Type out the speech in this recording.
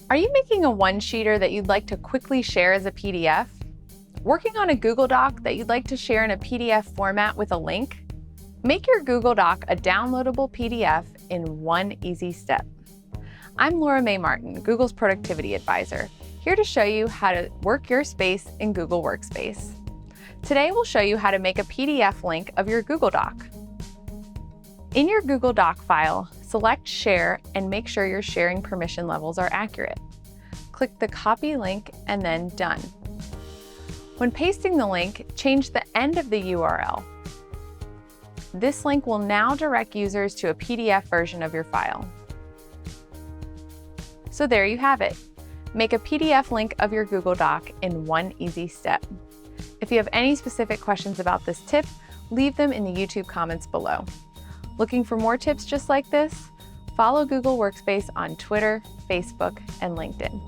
Are you making a one-sheeter that you'd like to quickly share as a PDF? Working on a Google Doc that you'd like to share in a PDF format with a link? Make your Google Doc a downloadable PDF in one easy step. I'm Mae Martin, Google's productivity advisor, here to show you how to work your space in Google Workspace. Today we'll show you how to make a PDF link of your Google Doc. In your Google Doc file, select Share and make sure your sharing permission levels are accurate. Click the Copy link and then Done. When pasting the link, change the end of the URL. This link will now direct users to a PDF version of your file. So there you have it. Make a PDF link of your Google Doc in one easy step. If you have any specific questions about this tip, leave them in the YouTube comments below. Looking for more tips just like this? Follow Google Workspace on Twitter, Facebook, and LinkedIn.